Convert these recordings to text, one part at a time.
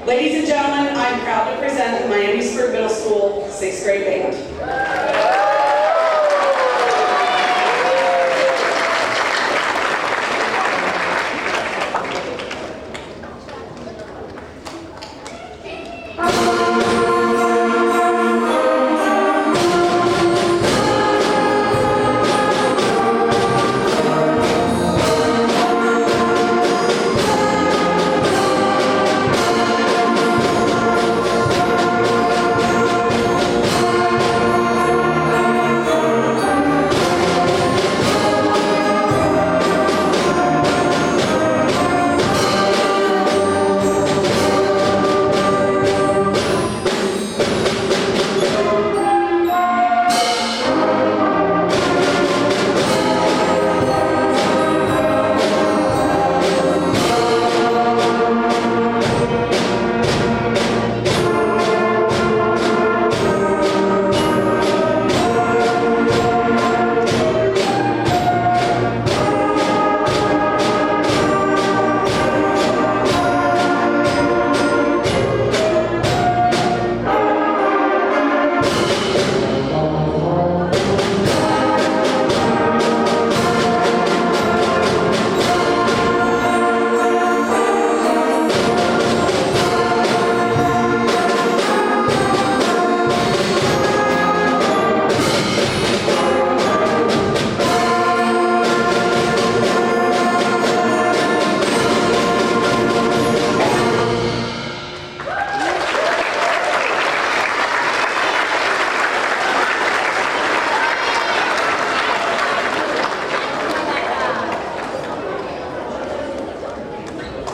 Ladies and gentlemen, I'm proud to present the Miamisburg Middle School 6th grade band.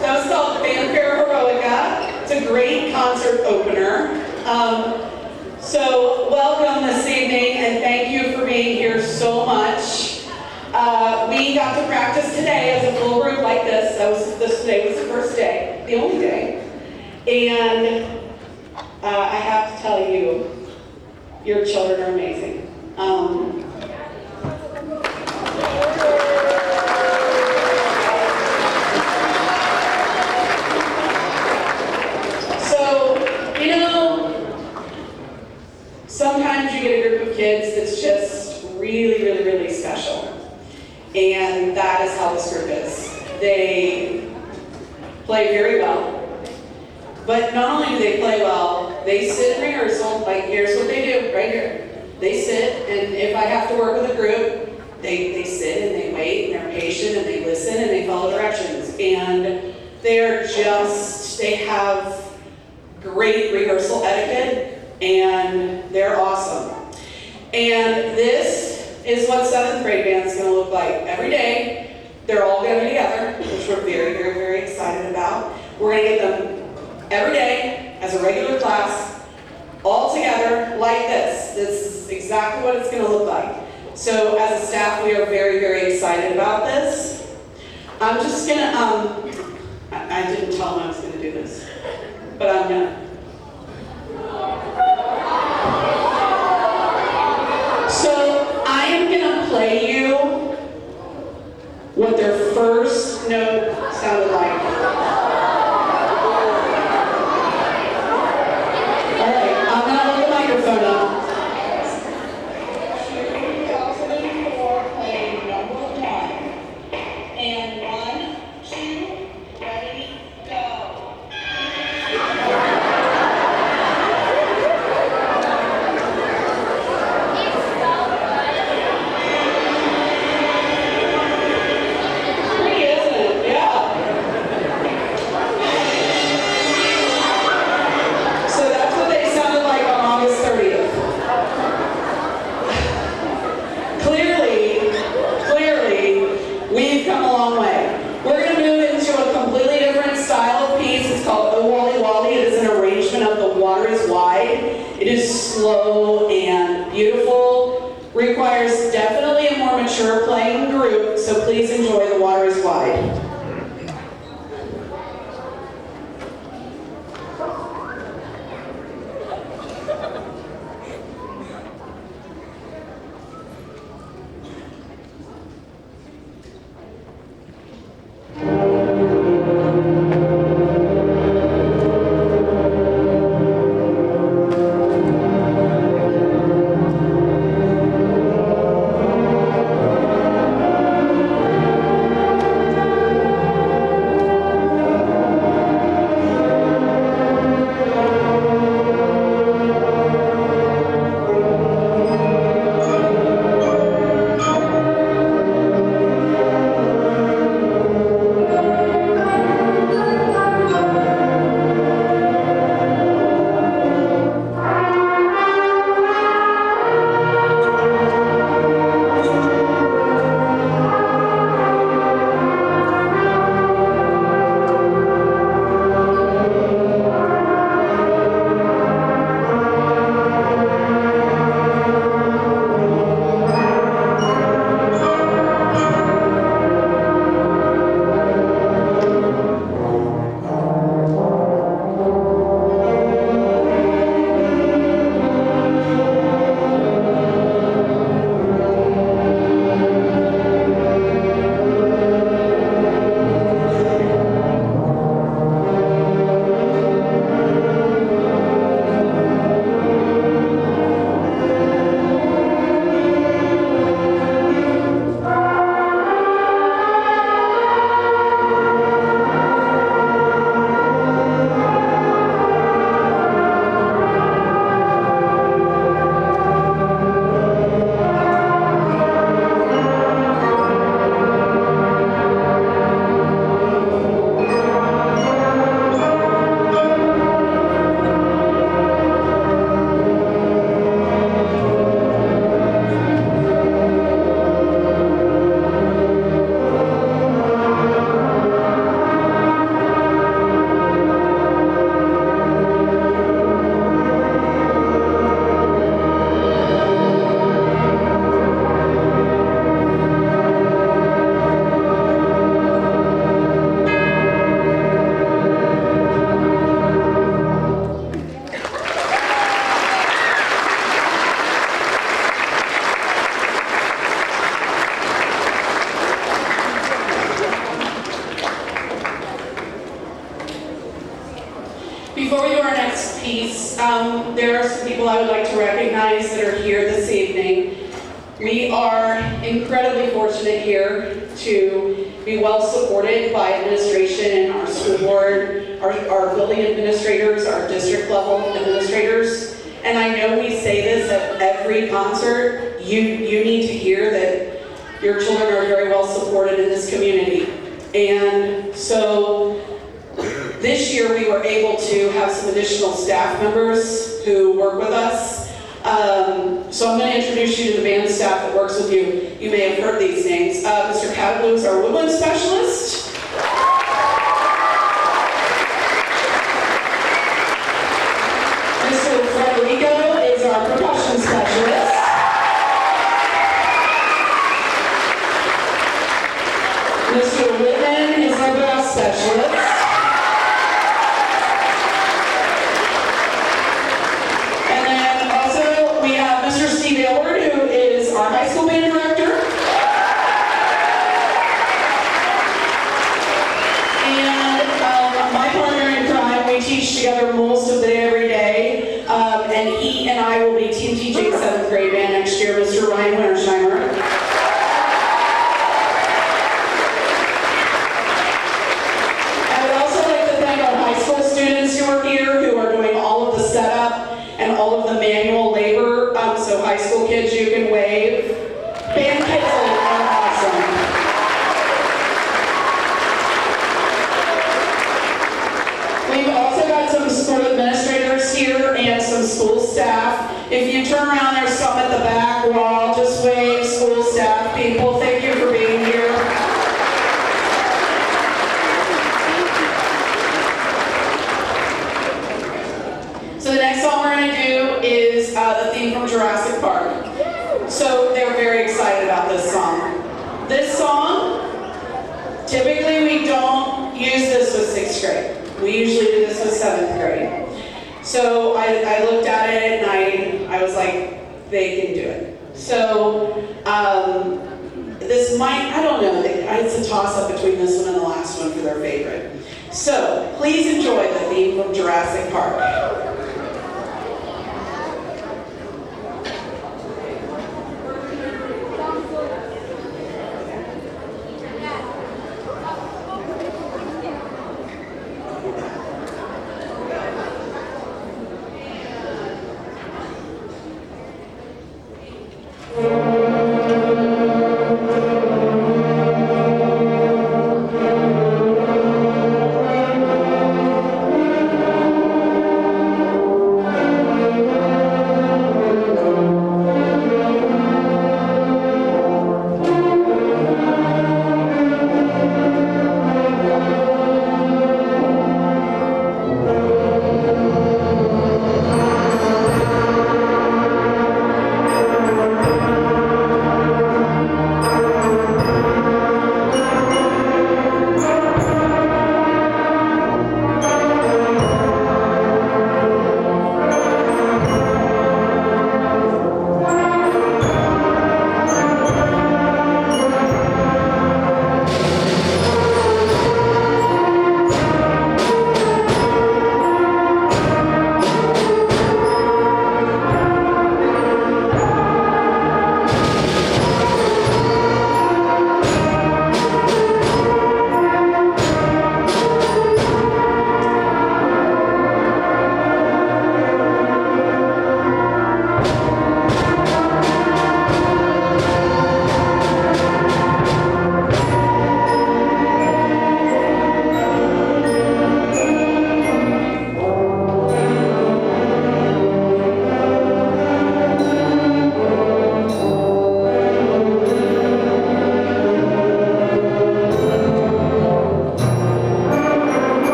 That was called Fanfare, Heroica. It's a great concert opener. So welcome this evening and thank you for being here so much. We got to practice today as a full group like this. Today was the first day, the only day. And I have to tell you, your children are amazing. Sometimes you get a group of kids that's just really, really, really special. And that is how this group is. They play very well. But not only do they play well, they sit in rehearsal, like here's what they do, right here. They sit, and if I have to work with a group, they sit and they wait, and they're patient, and they listen, and they follow directions. And they have great rehearsal etiquette, and they're awesome. And this is what 7th grade band is going to look like every day. They're all going to be together, which we're very, very, very excited about. We're going to get them every day as a regular class, all together like this. This is exactly what it's going to look like. So as a staff, we are very, very excited about this. I'm just going to, I didn't tell them I was going to do this, but I'm going to. So I am going to play you what their first note sounded like. All right, I'm going to hold the microphone up. 2004 playing number 1. And 1, 2, ready, go. It is slow and beautiful, requires definitely a more mature playing group, so please enjoy The Water is Wide. Before we do our next piece, there are some people I would like to recognize that are here this evening. We are incredibly fortunate here to be well supported by administration, our school board, our building administrators, our district level administrators. And I know we say this at every concert, you need to hear that your children are very well supported in this community. And so this year we were able to have some additional staff members who work with us. So I'm going to introduce you to the band staff that works with you. You may have heard these names. Mr. Cadablu is our woodwind specialist. Mr. Frederico is our percussion specialist. Mr. Whitman is our brass specialist. And then also we have Mr. Steve Aylward, who is our high school band director. And my partner in crime, we teach together most of the day every day. And he and I will be team teaching 7th grade band next year, Mr. Ryan Wintersheimer. So high school kids, you can wave. Band kids are awesome. We've also got some school administrators here and some school staff. If you turn around, there's some at the back wall. Just wave, school staff people. Thank you for being here. So the next song we're going to do is the theme from Jurassic Park. So they're very excited about this song. This song, typically we don't use this with 6th grade. We usually do this with 7th grade. So I looked at it and I was like, they can do it. So this might, I don't know, it's a toss-up between this one and the last one for their favorite. So please enjoy the theme from Jurassic Park.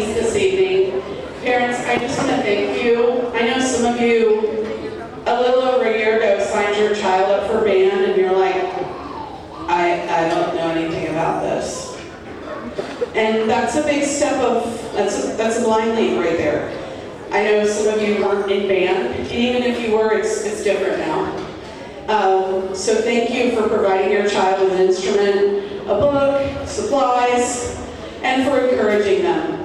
piece this evening. Parents, I just want to thank you. I know some of you, a little over a year ago, signed your child up for band, and you're like, I don't know anything about this. And that's a big step that's a blind leap right there. I know some of you weren't in band, and even if you were, it's different now. So thank you for providing your child with an instrument, a book, supplies, and for encouraging them.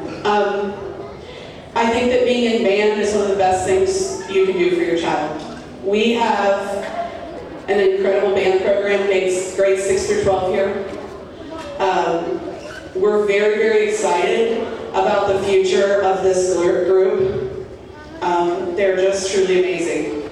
I think that being in band is one of the best things you can do for your child. We have an incredible band program, grades 6 through 12 here. We're very, very excited about the future of this group. They're just truly amazing.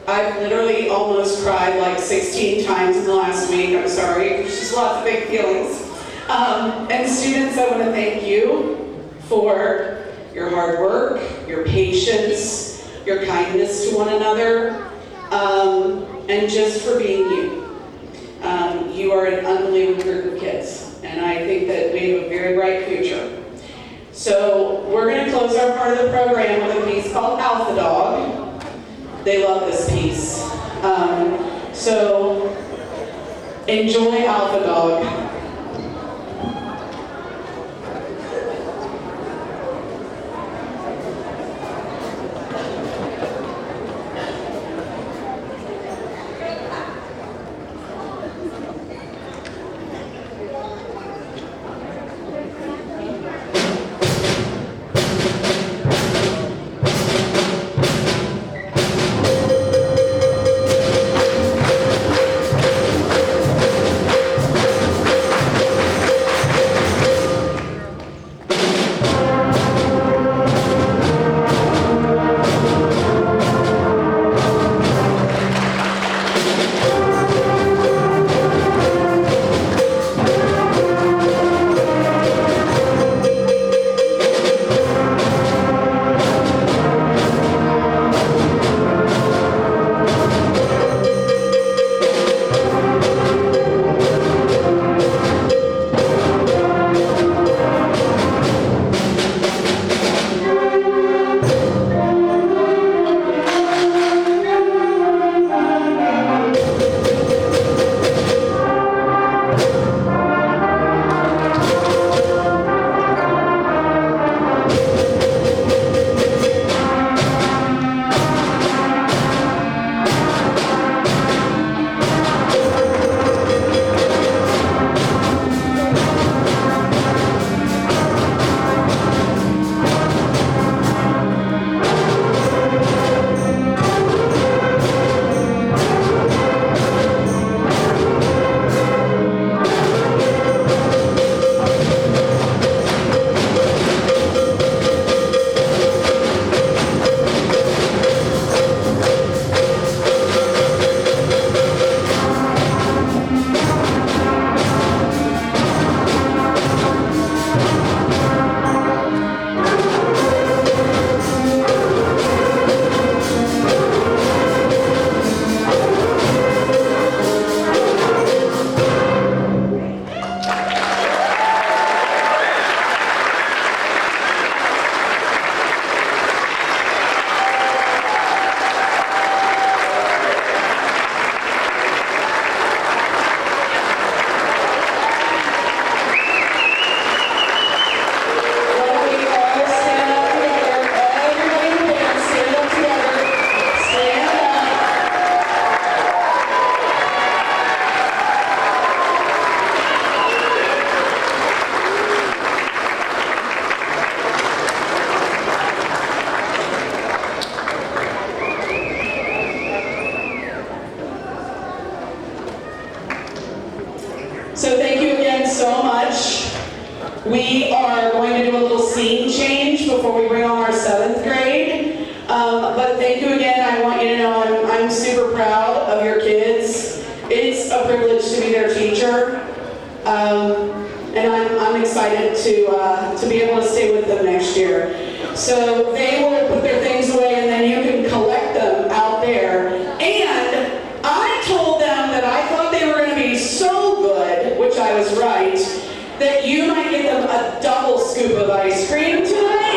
I've literally almost cried like 16 times in the last week. I'm sorry, there's just lots of big feelings. And students, I want to thank you for your hard work, your patience, your kindness to one another, and just for being you. You are an unbelievable group of kids, and I think that we have a very bright future. So we're going to close our part of the program with a piece called Alpha Dog. They love this piece. So enjoy Alpha Dog. So thank you again so much. We are going to do a little scene change before we bring on our 7th grade. But thank you again. I want you to know I'm super proud of your kids. It's a privilege to be their teacher. And I'm excited to be able to stay with them next year. So they will put their things away and then you can collect them out there. And I told them that I thought they were going to be so good, which I was right, that you might get them a double scoop of ice cream tonight.